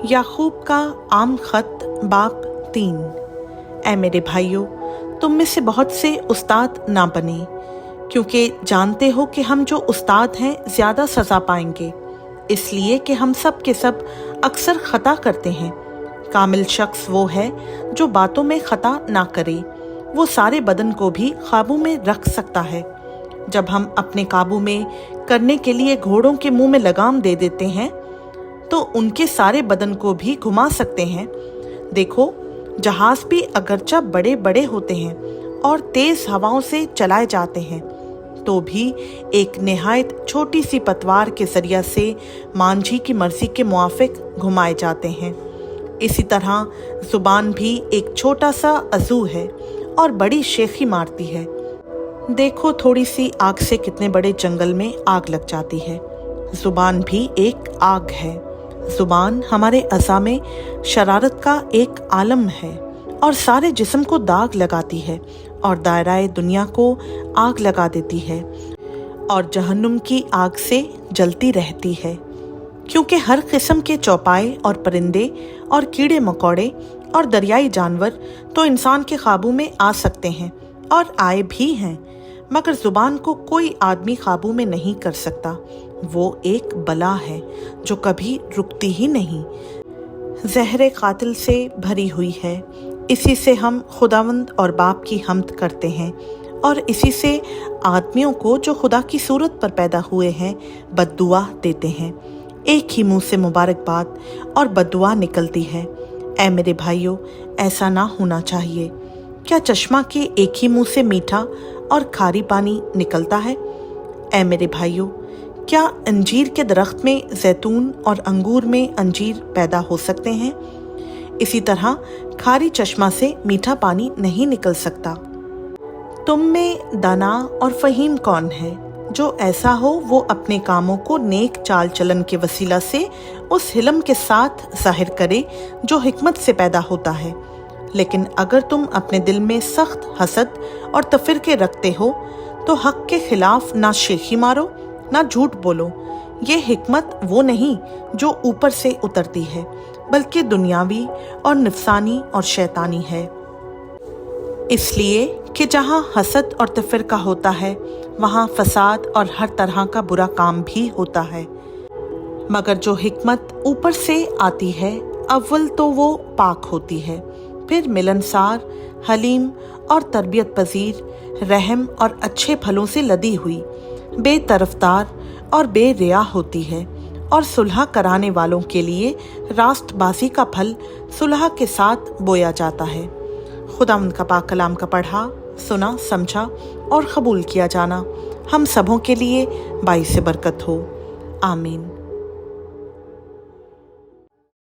याकूब का आम खत बाब 3। ऐ मेरे भाइयों, तुम में से बहुत से उस्ताद ना बने, क्योंकि जानते हो कि हम जो उस्ताद हैं ज़्यादा सज़ा पाएंगे, इसलिए कि हम सब के सब अक्सर खता करते हैं। कामिल शख्स वो है जो बातों में खता ना करे, वो सारे बदन को भी काबू में रख सकता है। जब हम अपने काबू में करने के लिए घोड़ों के मुंह में लगाम दे देते हैं तो उनके सारे बदन को भी घुमा सकते हैं। देखो, जहाज भी अगरचा बड़े बड़े होते हैं और तेज हवाओं से चलाए जाते हैं, तो भी एक निहायत छोटी सी पतवार के जरिया से मांझी की मर्जी के मुआफिक घुमाए जाते हैं। इसी तरह जुबान भी एक छोटा सा अज़ू है और बड़ी शेखी मारती है। देखो, थोड़ी सी आग से कितने बड़े जंगल में आग लग जाती है। जुबान भी एक आग है। जुबान हमारे अज़ा में शरारत का एक आलम है और सारे जिस्म को दाग लगाती है और दायराए दुनिया को आग लगा देती है और जहन्नुम की आग से जलती रहती है। क्योंकि हर किस्म के चौपाए और परिंदे और कीड़े मकोड़े और दरियाई जानवर तो इंसान के काबू में आ सकते हैं और आए भी हैं, मगर जुबान को कोई आदमी काबू में नहीं कर सकता। वो एक बला है जो कभी रुकती ही नहीं, जहर कातिल से भरी हुई है। इसी से हम खुदावंद और बाप की हम्द करते हैं और इसी से आदमियों को जो खुदा की सूरत पर पैदा हुए हैं बद्दुआ देते हैं। एक ही मुंह से मुबारकबाद और बद्दुआ निकलती है। ऐ मेरे भाइयों, ऐसा ना होना चाहिए। क्या चश्मा के एक ही मुंह से मीठा और खारी पानी निकलता है? ऐ मेरे भाइयों, क्या अंजीर के दरख्त में जैतून और अंगूर में अंजीर पैदा हो सकते हैं? इसी तरह खारी चश्मा से मीठा पानी नहीं निकल सकता। तुम में दाना और फहीम कौन है? जो ऐसा हो वो अपने कामों को नेक चाल चलन के वसीला से उस हिलम के साथ जाहिर करे जो हिकमत से पैदा होता है। लेकिन अगर तुम अपने दिल में सख्त हसद और तफिरके रखते हो तो हक के खिलाफ ना शेखी मारो ना झूठ बोलो। ये हिकमत वो नहीं जो ऊपर से उतरती है, बल्कि दुनियावी और नफसानी और शैतानी है। इसलिए कि जहाँ हसद और तफिरका होता है वहाँ फसाद और हर तरह का बुरा काम भी होता है। मगर जो हिकमत ऊपर से आती है, अव्वल तो वो पाक होती है, फिर मिलनसार, हलीम और तरबियत पजीर, रहम और अच्छे फलों से लदी हुई, बेतरफदार और बेरिया होती है और सुलह कराने वालों के लिए रास्तबाजी का फल सुलह के साथ बोया जाता है। खुदावंद का पाक कलाम का पढ़ा, सुना, समझा और कबूल किया जाना हम सबों के लिए बाइस बरकत हो। आमीन।